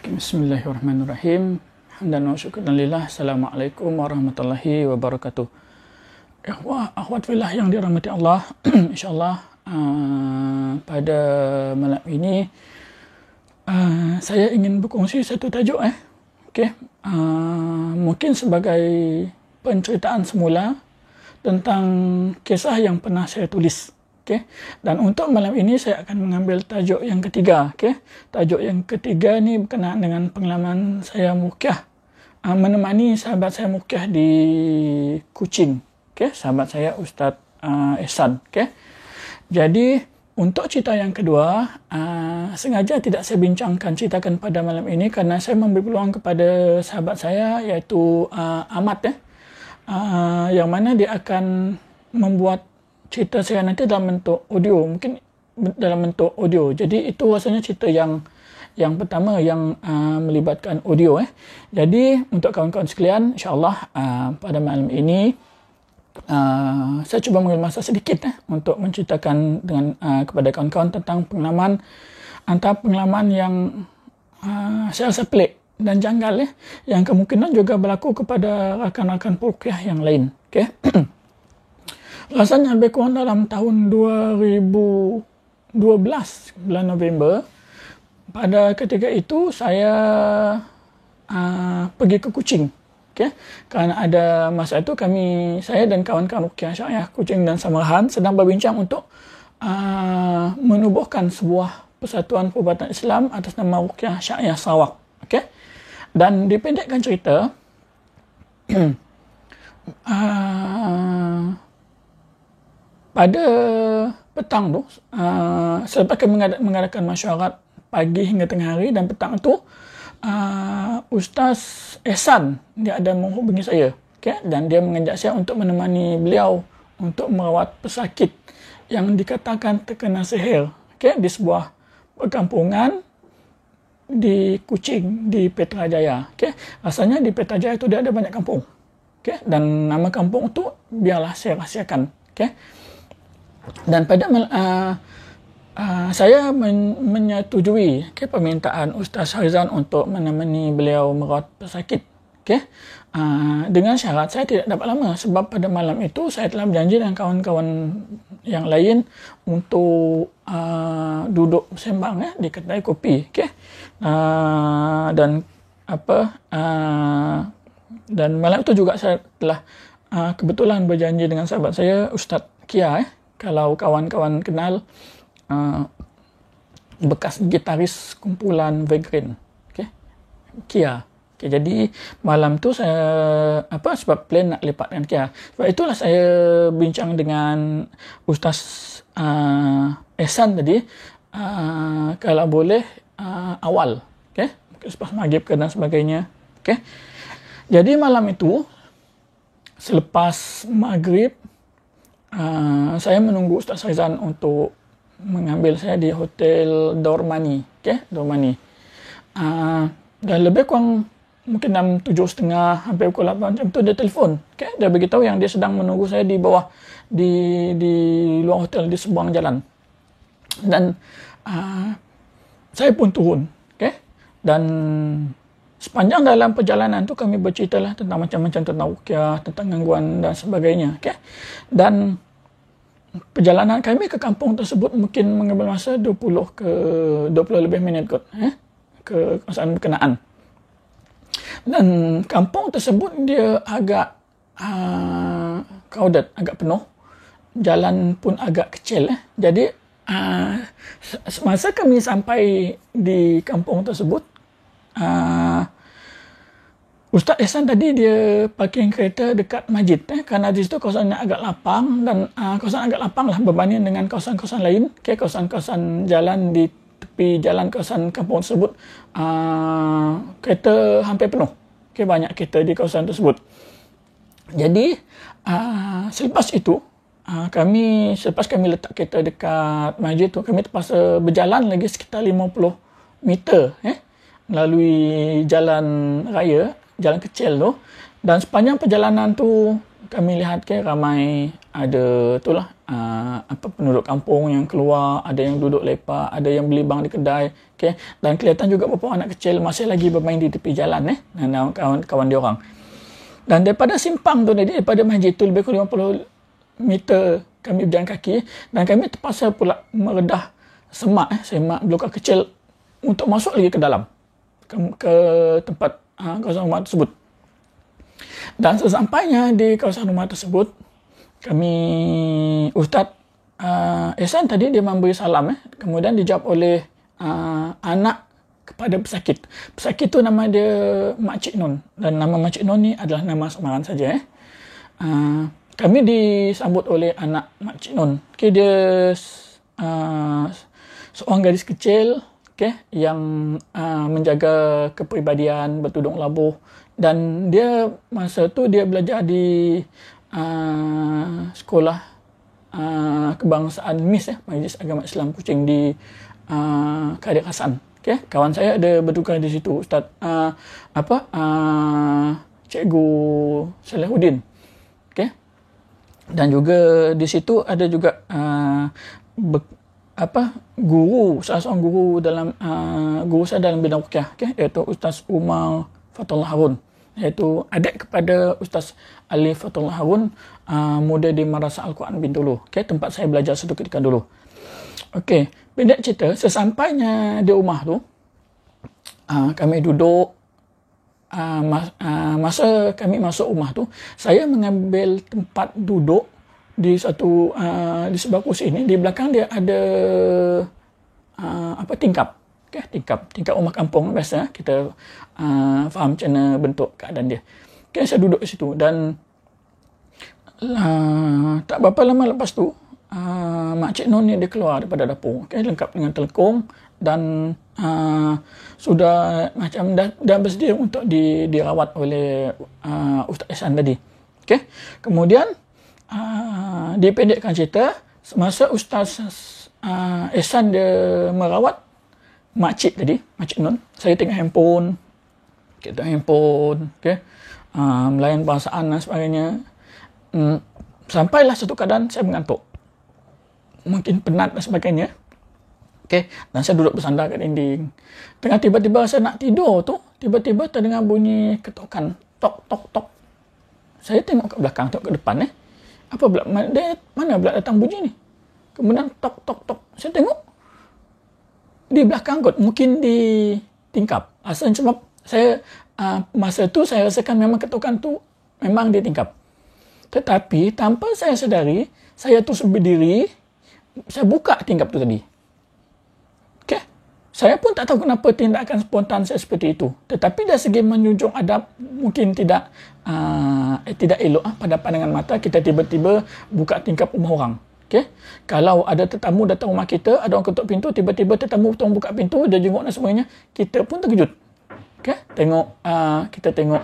Bismillahirrahmanirrahim. Hamdan wa syukran lillah. Assalamualaikum warahmatullahi wabarakatuh. Ikhwah, akhwat fillah yang dirahmati Allah. InsyaAllah pada malam ini saya ingin berkongsi satu tajuk. Mungkin sebagai penceritaan semula tentang kisah yang pernah saya tulis. Dan untuk malam ini saya akan mengambil tajuk yang ketiga. Tajuk yang ketiga ni berkenaan dengan pengalaman saya mukyah, menemani sahabat saya mukyah di Kuching. Sahabat saya Ustaz Ehsan. Jadi untuk cerita yang kedua, sengaja tidak saya bincangkan, ceritakan pada malam ini kerana saya memberi peluang kepada sahabat saya iaitu Ahmad, yang mana dia akan membuat cerita saya nanti dalam bentuk audio, mungkin dalam bentuk audio. Jadi itu rasanya cerita yang pertama yang melibatkan audio. Jadi untuk kawan-kawan sekalian, insyaAllah pada malam ini saya cuba mengambil masa sedikit untuk menceritakan kepada kawan-kawan tentang pengalaman, antara pengalaman yang saya rasa pelik dan janggal, yang kemungkinan juga berlaku kepada rakan-rakan peruqyah yang lain. Rasanya lebih kurang dalam tahun 2012, bulan November, pada ketika itu saya pergi ke Kuching. Kerana ada masa itu saya dan kawan-kawan Ruqyah Syariah Kuching dan Samarahan sedang berbincang untuk menubuhkan sebuah persatuan perubatan Islam atas nama Ruqyah Syariah Sarawak. Dan dipendekkan cerita, pada petang tu, selepas kami mengadakan mesyuarat pagi hingga tengah hari, dan petang itu Ustaz Ehsan dia ada menghubungi saya, dan dia mengajak saya untuk menemani beliau untuk merawat pesakit yang dikatakan terkena sihir di sebuah perkampungan di Kuching, di Petrajaya. Rasanya di Petrajaya itu dia ada banyak kampung, dan nama kampung itu biarlah saya rahsiakan. Dan pada saya menyetujui permintaan Ustaz Harizan untuk menemani beliau merawat pesakit. Dengan syarat saya tidak dapat lama, sebab pada malam itu saya telah berjanji dengan kawan-kawan yang lain untuk duduk sembang di kedai kopi. Dan malam itu juga saya telah kebetulan berjanji dengan sahabat saya Ustaz Kia, kalau kawan-kawan kenal, bekas gitaris kumpulan Vagrant, Kia. Jadi malam tu saya sebab plan nak lepak dengan Kia. Sebab itulah saya bincang dengan Ustaz Ehsan tadi, kalau boleh awal, selepas maghrib dan sebagainya. Jadi malam itu selepas maghrib, saya menunggu Ustaz Harizan untuk mengambil saya di Hotel Dormani. Dormani. Dan lebih kurang mungkin dalam 7.30 hampir pukul 8 macam tu dia telefon. Dia beritahu yang dia sedang menunggu saya di bawah, di luar hotel, di sebuah jalan. Dan saya pun turun. Dan sepanjang dalam perjalanan tu kami berceritalah tentang macam-macam, tentang ruqyah, tentang gangguan dan sebagainya. Dan perjalanan kami ke kampung tersebut mungkin mengambil masa 20 lebih minit kot, ke kawasan berkenaan. Dan kampung tersebut dia agak crowded, agak penuh. Jalan pun agak kecil. Jadi semasa kami sampai di kampung tersebut, Ustaz Ehsan tadi dia parking kereta dekat masjid, kerana di situ kawasannya agak lapang, dan kawasan agak lapang lah berbanding dengan kawasan-kawasan lain. Kawasan-kawasan jalan di tepi jalan kawasan kampung tersebut, kereta hampir penuh. Banyak kereta di kawasan tersebut. Jadi selepas itu, selepas kami letak kereta dekat masjid tu, kami terpaksa berjalan lagi sekitar 50 meter melalui jalan raya, jalan kecil tu. Dan sepanjang perjalanan tu kami lihat ramai ada itulah penduduk kampung yang keluar, ada yang duduk lepak, ada yang beli bang di kedai, dan kelihatan juga beberapa anak kecil masih lagi bermain di tepi jalan dengan kawan-kawan dia orang. Dan daripada simpang tu tadi, daripada masjid tu lebih kurang 50 meter kami berjalan kaki, dan kami terpaksa pula meredah semak belukar kecil untuk masuk lagi ke dalam ke tempat kawasan rumah tersebut. Dan sesampainya di kawasan rumah tersebut, kami Ustaz Ehsan tadi dia memberi salam, kemudian dijawab oleh anak kepada pesakit. Pesakit tu nama dia Makcik Nun, dan nama Makcik Nun ni adalah nama samaran saja. Kami disambut oleh anak Makcik Nun. Dia seorang gadis kecil yang menjaga kepribadian, bertudung labuh, dan dia masa tu dia belajar di sekolah kebangsaan MIS, Majlis Agama Islam Kuching di Khadir Hassan. Kawan saya ada bertukar di situ, Ustaz Cikgu Salahuddin. Dan juga di situ ada juga guru, salah seorang guru dalam guru saya dalam bidang ruqyah, iaitu Ustaz Umar Fatullah Harun, iaitu adik kepada Ustaz Ali Fatullah Harun, muda di Madrasah Al-Quran Bintulu, tempat saya belajar satu ketika dulu. Pendek cerita, sesampainya di rumah tu, kami duduk, masa kami masuk rumah tu, saya mengambil tempat duduk di satu di sebelah kursi ini. Di belakang dia ada tingkap, tingkap rumah kampung biasa, kita faham macam mana bentuk keadaan dia. Saya duduk di situ, dan tak berapa lama lepas tu Makcik Nun ni dia keluar daripada dapur, lengkap dengan telekung, dan sudah macam dah bersedia untuk dirawat oleh Ustaz Ehsan tadi. Kemudian dipendekkan cerita, semasa Ustaz Ehsan dia merawat makcik tadi, Makcik Nun, saya tengok handphone, melayan perasaan dan sebagainya. Sampailah satu keadaan saya mengantuk, mungkin penat dan sebagainya. Dan saya duduk bersandar kat dinding. Tengah tiba-tiba saya nak tidur tu, tiba-tiba terdengar bunyi ketukan, tok tok tok. Saya tengok ke belakang, tengok ke depan, apa pula, mana pula datang bunyi ni? Kemudian tok tok tok. Saya tengok di belakang kot, mungkin di tingkap. Asal sebab saya masa tu saya rasakan memang ketukan tu memang di tingkap. Tetapi tanpa saya sedari, saya terus berdiri, saya buka tingkap tu tadi. Saya pun tak tahu kenapa tindakan spontan saya seperti itu. Tetapi dari segi menjunjung adab, mungkin tidak elok pada pandangan mata kita tiba-tiba buka tingkap rumah orang. Kalau ada tetamu datang rumah kita, ada orang ketuk pintu, tiba-tiba tetamu buka pintu, dia jenguk dan sebagainya, kita pun terkejut. Kita tengok,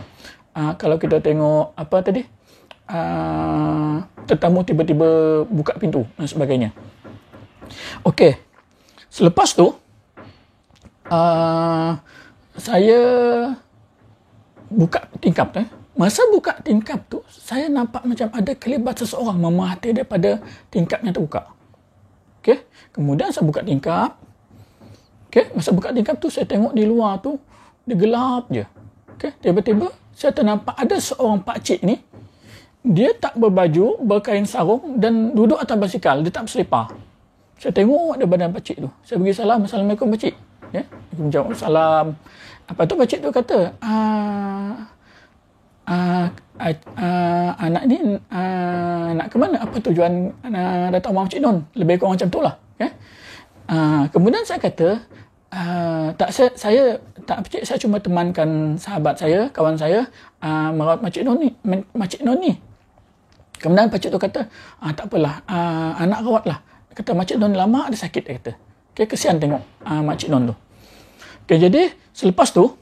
kalau kita tengok apa tadi, tetamu tiba-tiba buka pintu dan sebagainya. Selepas tu, saya buka tingkap tu. Masa buka tingkap tu, saya nampak macam ada kelibat seseorang memerhati daripada tingkap yang terbuka. Kemudian saya buka tingkap. Masa buka tingkap tu, saya tengok di luar tu, dia gelap je. Tiba-tiba, saya ternampak ada seorang pakcik ni, dia tak berbaju, berkain sarung dan duduk atas basikal, dia tak berselipar. Saya tengok ada badan pakcik tu. Saya bagi salam, Assalamualaikum pakcik. Aku menjawab salam. Apa tu pakcik tu kata, anak ni nak ke mana? Apa tujuan datang rumah Makcik Nun? Lebih kurang macam tu lah. Kemudian saya kata, saya pakcik, saya cuma temankan sahabat saya, kawan saya, merawat Makcik Nun ni. Kemudian pakcik tu kata, tak apalah, anak rawat lah. Kata Makcik Nun lama ada sakit, dia kata. Kesian tengok Makcik Nun tu. Jadi selepas tu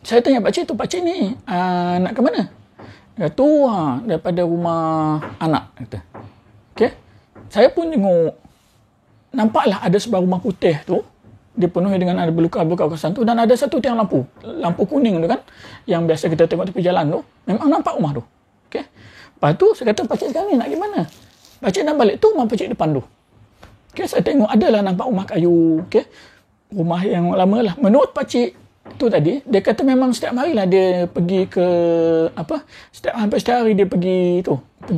saya tanya pakcik tu, pakcik ni nak ke mana? Dia tu daripada rumah anak, kata. Saya pun tengok, nampaklah ada sebuah rumah putih tu dipenuhi dengan ada belukar-belukar kawasan tu, dan ada satu tiang lampu kuning tu kan, yang biasa kita tengok tepi jalan tu, memang nampak rumah tu. Lepas tu saya kata, pakcik sekarang ni nak gimana? Pakcik nak balik tu, rumah pakcik depan tu. Okay, saya tengok adalah nampak rumah kayu. Okay, rumah yang lama lah. Menurut pakcik tu tadi, dia kata memang setiap hari lah dia pergi ke hampir setiap hari dia pergi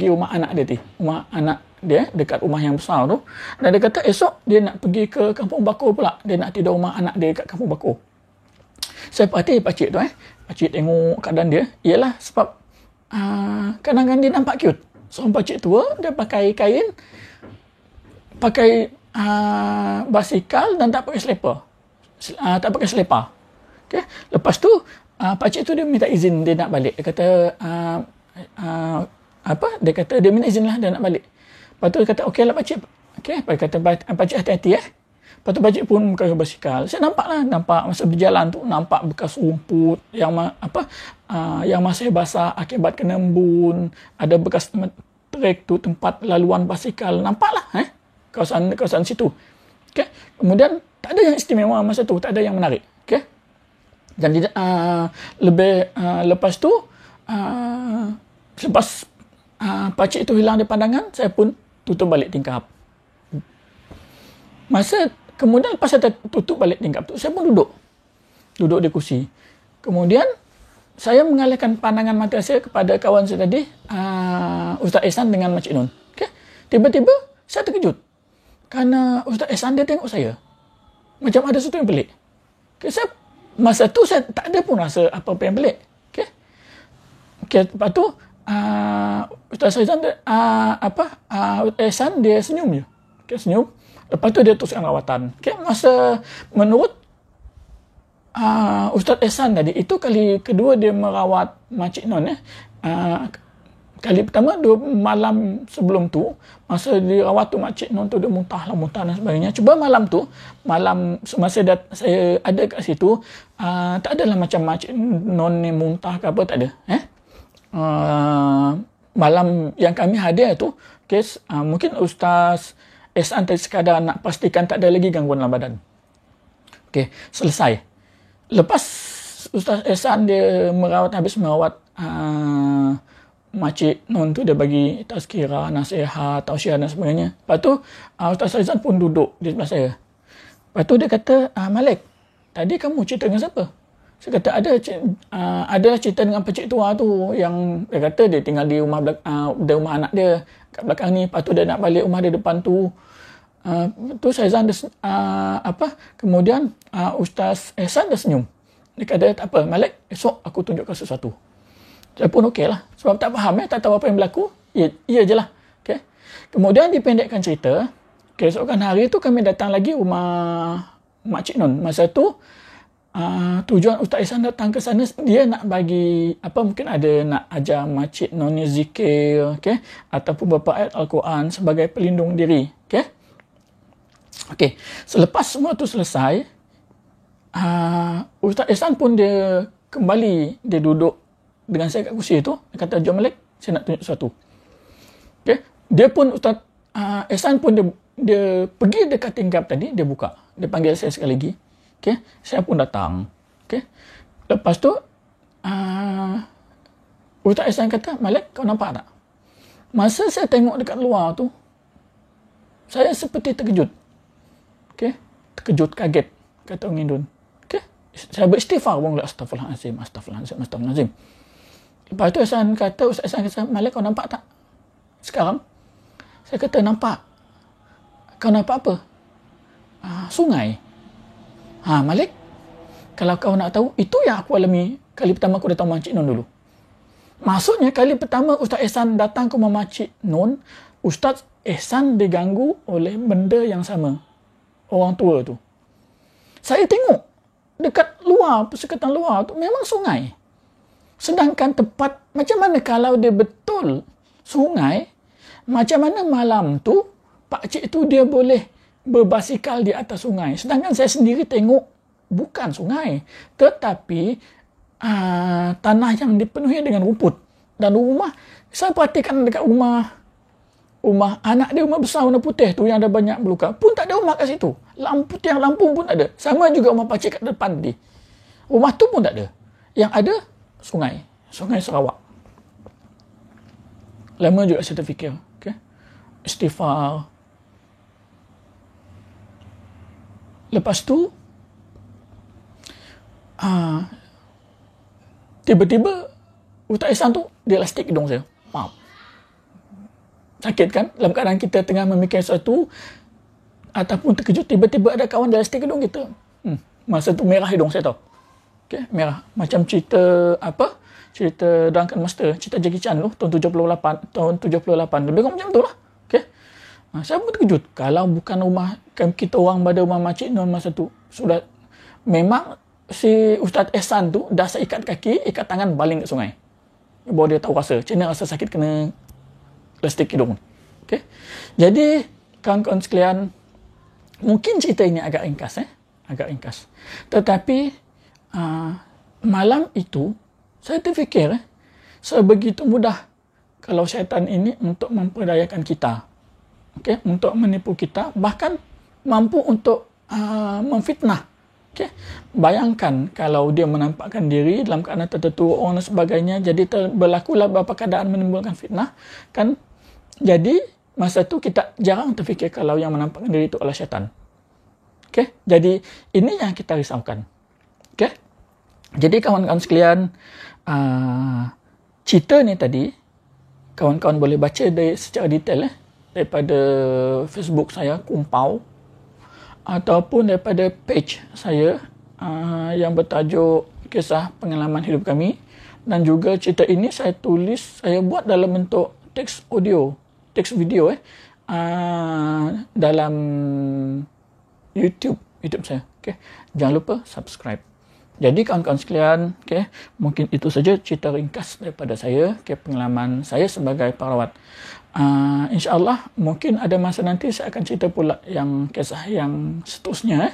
rumah anak dia rumah anak dia dekat rumah yang besar tu. Dan dia kata esok dia nak pergi ke Kampung Bakor pula, dia nak tidur rumah anak dia kat Kampung Bakor. Saya perhati pakcik tu, pakcik tengok keadaan dia, ialah sebab kadang-kadang dia nampak cute. Seorang pakcik tua, dia pakai kain, pakai basikal dan tak pakai selipar. Okay. Lepas tu pakcik tu dia minta izin dia nak balik. Dia kata dia kata dia minta izin lah dia nak balik. Lepas tu dia kata okeylah pakcik. Okey, dia kata pakcik hati-hati Lepas tu pakcik pun pakai basikal. Saya nampak masa berjalan tu nampak bekas rumput yang yang masih basah akibat kena embun, ada bekas trek tu tempat laluan basikal. Nampaklah kawasan situ. Okey. Kemudian tak ada yang istimewa masa tu, tak ada yang menarik. Okey. Dan lepas tu selepas pakcik tu hilang di pandangan, saya pun tutup balik tingkap. Kemudian lepas saya tutup balik tingkap tu, saya pun duduk di kursi. Kemudian saya mengalihkan pandangan mata saya kepada kawan saya tadi, Ustaz Ehsan dengan Makcik Nun. Okay? Tiba-tiba saya terkejut kerana Ustaz Ehsan dia tengok saya macam ada sesuatu yang pelik. Okay, masa tu saya tak ada pun rasa apa-apa yang pelik. Okay? Lepas tu Ustaz Ehsan Ehsan dia senyum je. Okay, senyum. Lepas tu dia teruskan rawatan. Okay, menurut Ustaz Ehsan tadi, itu kali kedua dia merawat Makcik Non. Kali pertama, 2 malam sebelum tu, masa dirawat tu Makcik Non tu dia muntah dan sebagainya. Cuba malam masa saya ada kat situ, tak adalah macam Makcik Non ni muntah ke apa, tak ada. Malam yang kami hadir tu, mungkin Ustaz Ehsan sekadar nak pastikan tak ada lagi gangguan dalam badan. Okay, selesai. Lepas Ustaz Ehsan dia habis merawat Makcik Non tu, dia bagi tazkirah, nasihat, tausiah dan sebagainya. Lepas tu Ustaz Ehsan pun duduk di sebelah saya. Lepas tu dia kata, Malik, tadi kamu cerita dengan siapa? Saya kata adalah cerita dengan pakcik tua tu, yang dia kata dia tinggal di rumah anak dia kat belakang ni. Lepas tu dia nak balik rumah dia depan tu. Tu Ehsan kemudian Ustaz Ehsan dia senyum. Dia kata, tak apa Malik, esok aku tunjukkan sesuatu. Saya pun okey lah, sebab tak faham tak tahu apa yang berlaku. Ya je lah. Okay. Kemudian dipendekkan cerita, keesokan hari tu kami datang lagi rumah Makcik Non. Masa tu tujuan Ustaz Ehsan datang ke sana, dia nak bagi mungkin ada nak ajar Makcik Non ni zikir, ataupun beberapa ayat Al-Quran sebagai pelindung diri. Okey, selepas semua tu selesai, Ustaz Ehsan pun dia kembali, dia duduk dengan saya kat kursi tu. Dia kata, jom Malik, saya nak tunjuk sesuatu. Okay. Dia pun Ustaz Ehsan pun dia pergi dekat tingkap tadi, dia buka, dia panggil saya sekali lagi. Okay. Saya pun datang. Okay. Lepas tu Ustaz Ehsan kata, Malik, kau nampak tak? Masa saya tengok dekat luar tu, saya seperti terkejut. Okay. Terkejut, kaget, kata orang Indon. Okay. Saya beristighfar pun, Astaghfirullahalazim. Lepas tu Ustaz Ehsan kata, Malik, kau nampak tak sekarang? Saya kata, nampak. Kau nampak apa? Sungai. Malik, kalau kau nak tahu, itu yang aku alami kali pertama aku datang Makcik Non dulu. Maksudnya, kali pertama Ustaz Ehsan datang ke rumah Makcik Non, Ustaz Ehsan diganggu oleh benda yang sama. Orang tua tu. Saya tengok dekat luar, persekatan luar tu memang sungai. Sedangkan tepat, macam mana kalau dia betul sungai, macam mana malam tu pakcik tu dia boleh berbasikal di atas sungai. Sedangkan saya sendiri tengok bukan sungai, tetapi tanah yang dipenuhi dengan rumput. Dan rumah, saya perhatikan dekat rumah anak dia, rumah besar warna putih tu yang ada banyak belukar, pun tak ada rumah kat situ. Tiang lampung pun tak ada. Sama juga rumah pakcik kat depan tadi. Rumah tu pun tak ada. Yang ada sungai Sarawak. lama juga saya terfikir. Okay? Istighfar. Lepas tu, tiba-tiba Ustaz Ihsan tu dia elastik hidung saya. Pam. Sakit kan? Dalam keadaan kita tengah memikirkan sesuatu ataupun terkejut, tiba-tiba ada kawan dia elastik hidung kita. Masa tu merah hidung saya tahu. Okay, merah. Macam cerita cerita Drunken Master, cerita Jackie Chan tu tahun 78. Lebih kurang macam tu lah. Okay. Saya pun terkejut. Kalau bukan rumah kita orang pada rumah Makcik Nun masa tu, sudah memang si Ustaz Ihsan tu dah saya ikat kaki, ikat tangan baling ke sungai. Baru dia tahu rasa. Macam mana rasa sakit kena plastik hidung. Okay. Jadi, kawan-kawan sekalian, mungkin cerita ini agak ringkas. Agak ringkas. Tetapi, malam itu, saya terfikir, sebegitu mudah kalau syaitan ini untuk memperdayakan kita. Okay? Untuk menipu kita, bahkan mampu untuk memfitnah. Okay? Bayangkan kalau dia menampakkan diri dalam keadaan tertentu, orang dan sebagainya, jadi berlakulah beberapa keadaan menimbulkan fitnah. Kan? Jadi, masa tu kita jarang terfikir kalau yang menampakkan diri itu adalah syaitan. Okay? Jadi, ini yang kita risaukan. Okay? Jadi, kawan-kawan sekalian, cerita ni tadi, kawan-kawan boleh baca secara detail daripada Facebook saya, Kumpau, ataupun daripada page saya yang bertajuk Kisah Pengalaman Hidup Kami. Dan juga cerita ini saya tulis, saya buat dalam bentuk teks video dalam YouTube saya. Okay. Jangan lupa subscribe. Jadi kawan-kawan sekalian, okay, mungkin itu saja cerita ringkas daripada saya, okay, pengalaman saya sebagai perawat. InsyaAllah mungkin ada masa nanti saya akan cerita pula yang kisah yang seterusnya.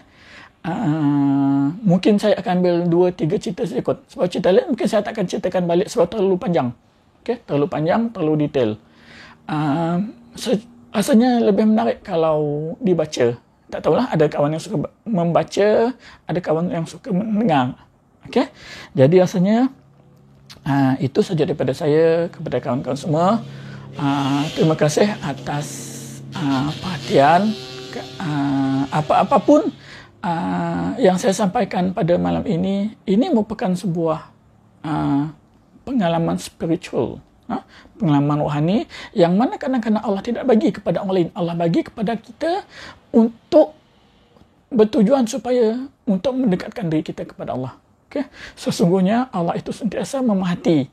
Mungkin saya akan ambil 2-3 cerita saja kot. Sebab cerita lain mungkin saya tak akan ceritakan balik sebab terlalu panjang. Okay? Terlalu panjang, terlalu detail. Rasanya lebih menarik kalau dibaca. Tak tahulah, ada kawan yang suka membaca, ada kawan yang suka mendengar. Okay? Jadi rasanya itu saja daripada saya kepada kawan-kawan semua. Terima kasih atas perhatian. Apapun yang saya sampaikan pada malam ini merupakan sebuah pengalaman spiritual, pengalaman rohani yang mana kadang-kadang Allah tidak bagi kepada orang lain. Allah bagi kepada kita untuk bertujuan supaya untuk mendekatkan diri kita kepada Allah. Okay? Sesungguhnya Allah itu sentiasa memahati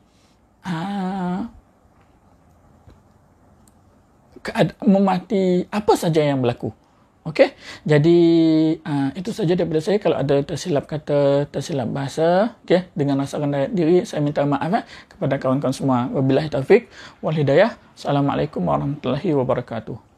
apa saja yang berlaku. Okey, jadi itu saja daripada saya. Kalau ada tersilap kata, tersilap bahasa, okey, dengan rasa rendah diri, saya minta maaf kepada kawan-kawan semua. Wabillahi taufik wal hidayah. Assalamualaikum warahmatullahi wabarakatuh.